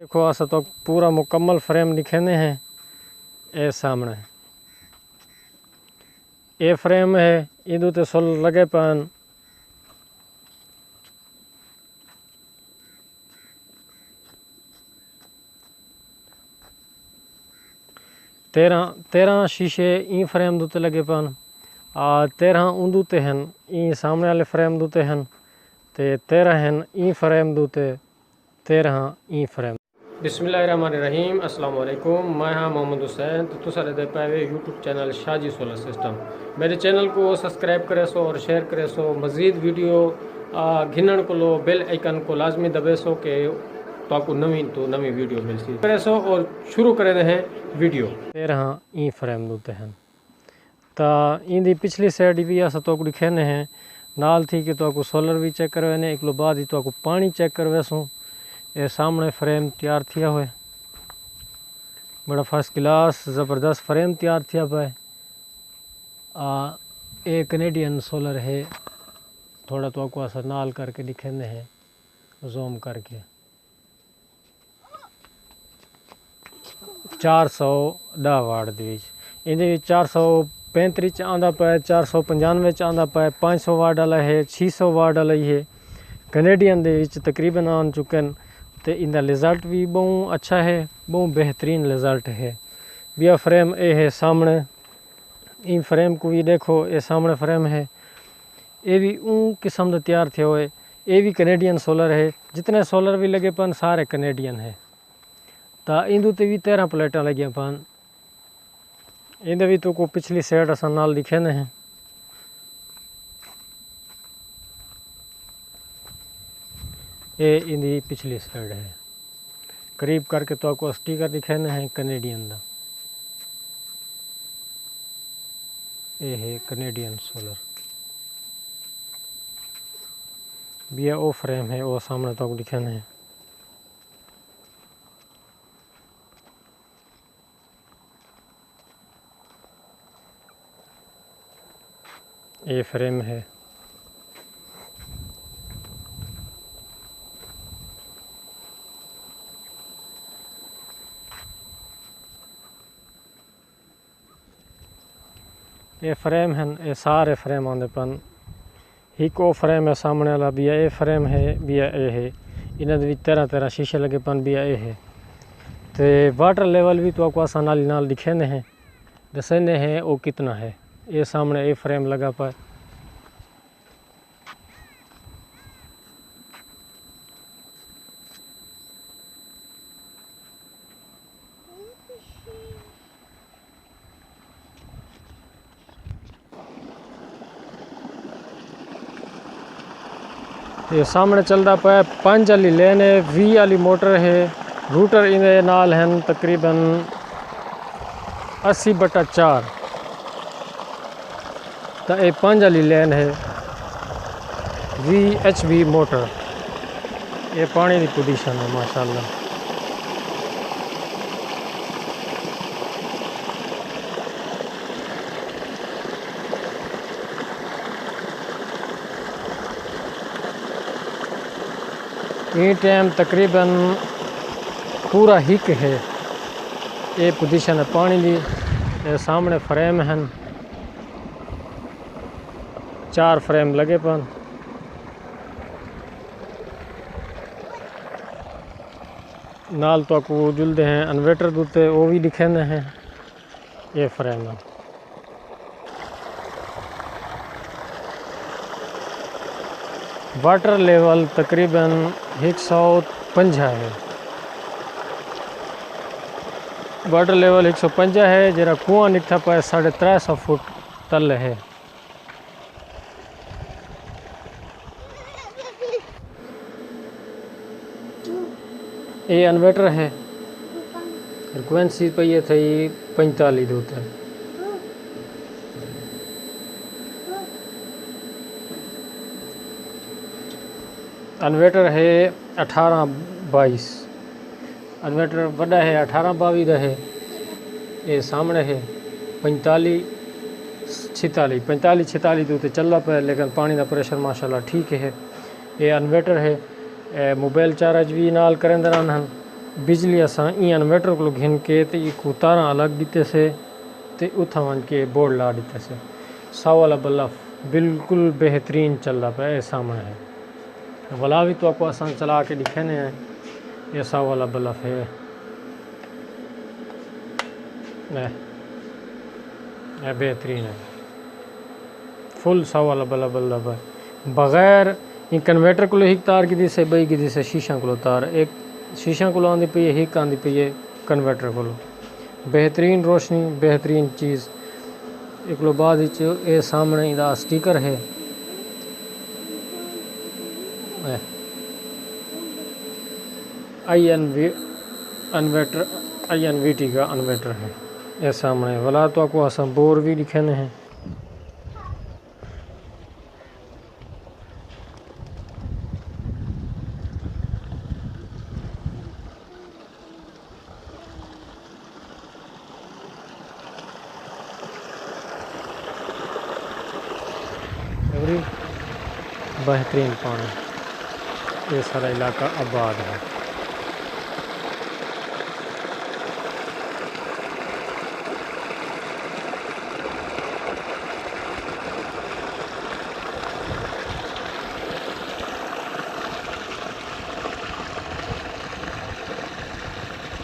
देखो अस तो पूरा मुकम्मल फ्रेम दिखेने हैं। ए सामने ये फ्रेम है, इदू ते सोल लगे पन तेरह शीशे ई फ्रेम दूते लगे पन 13 ऊंदूते हैं ई सामने वाले फ्रेम दूते हैं ते 13 हैं ई फ्रेम दूते 13 ई फ्रेम। बिस्मिल्लाहिर्रहमानिर्रहीम, अस्सलाम वालेकुम। मैं हाँ मोहम्मद हुसैन। तो तुसा दे पाए YouTube channel Shaji solar system. मेरे चैनल को सब्सक्राइब करे सो और शेयर करे सो। मज़ीद वीडियो घिनण को लो बेल आइकन को लाजमी दबे सो के तो आपको नवी वीडियो मिलती करे सो। और शुरू करे हैं वीडियो। 13 ई फ्रेम दूते हैं तो इंदी पिछली साइड भी अस तो दिखेने हैं नाल थी कि तो सोलर भी चेक करवाने एक बाद ही तो पानी चेक करवेसूँ। ये सामने फ्रेम तैयार थिया हुए, बड़ा फर्स्ट क्लास ज़बरदस्त फ्रेम तैयार थिया पे। ये कनेडियन सोलर है, थोड़ा तो आपको असर नाल करके दिखेने हैं जूम करके। 410 वाट दी 435 आंदा पे, 495 आंदा पे, 500 वाट वाला है, 600 वाट वाला ही है। कनेडियन दे तकरीबन आन चुके हैं तो इनका रिज़ल्ट भी बहुत अच्छा है, बहुत बेहतरीन रिज़ल्ट है। बिया फ्रेम ये है सामने, इन फ्रेम को भी देखो, ये सामने फ्रेम है, ये भी ऊँ किस्म का तैयार थे हुए। ये भी कनेडियन सोलर है, जितने सोलर भी लगे पन सारे कनेडियन है। तो इंदू ते भी 13 प्लेटा लगे पन इंदे भी तो को पिछली साइड असा नाल दिखे ने हैं। ये इंदी पिछली साइड है, करीब करके तो आपको स्टिकर दिखाने हैं कनेडियन का। ये है कनेडियन सोलर। बिया वो फ्रेम है, वो सामने तो आपको दिखाने हैं। ये फ्रेम है, ये फ्रेम है, ये सारे फ्रेम आते पन एक वो फ्रेम है सामने वाला। बिया ये फ्रेम है, बिया ये है, इन्हें भी 13 शीशे लगे पन बिया ये है। तो वाटर लेवल भी तो आपको आसान नाल दिखे ने हैं, दसने हैं वो कितना है। ये सामने ये फ्रेम लगा पर ये सामने चलता पे 5 वाली लेन है, 20 वाली मोटर है। रूटर इन्हें नाल हैं तकरीबन 80/4। तो ये 5 वाली लेन है, 20 HP मोटर। ये पानी की पोजीशन है माशाल्लाह। ये टाइम तकरीबन पूरा हिक है, ये पोजीशन है पानी की। ये सामने फ्रेम हैं, 4 फ्रेम लगे पन। नाल तो आपको जुलते हैं इन्वर्टर दूते वो भी दिखेने हैं। ये फ्रेम है, वाटर लेवल तकरीबन 150 है। वाटर लेवल 150 है, जरा कुआं निकता पाए 350 फुट तल है। ये इन्वर्टर है, फ्रिक्वेंसी पे ये थी 45 दूते। इन्वर्टर है 18-22, इन्वर्टर बड़ा है 18-22 का है। ये सामने है 45-46 दूते चल रहा पे, लेकिन पानी का प्रेशर माशाल्लाह ठीक है। ये इन्वर्टर है, मोबाइल चार्ज भी नाल करें दरान हैं। बिजली असां ई इन्वर्टर को घिन के ते ई तारा अलग दीते से ते उथा वन के बोर्ड ला दीते से। सौ वाला बल्ब बिल्कुल बेहतरीन चल रहा है, ये सामने है। वाला भी तो आपको आसान चला के दिखाने हैं। ये 100 वाला बल्ब है, ये बेहतरीन है, फुल 100 वाला बल्ब है। बगैर ये कन्वर्टर को ही तार की दी से बई की दी से शीशा को तार, एक शीशा को आँदी पई है, हिक आँदी पई है कन्वर्टर को। बेहतरीन रोशनी, बेहतरीन चीज़। एक लो बाद ये सामने इदा स्टिकर है, INVT का इन्वर्टर है। ये सामने वाला तो आपको आसान बोर भी दिखाने हैं। बेहतरीन पानी, ये सारा इलाका आबाद है।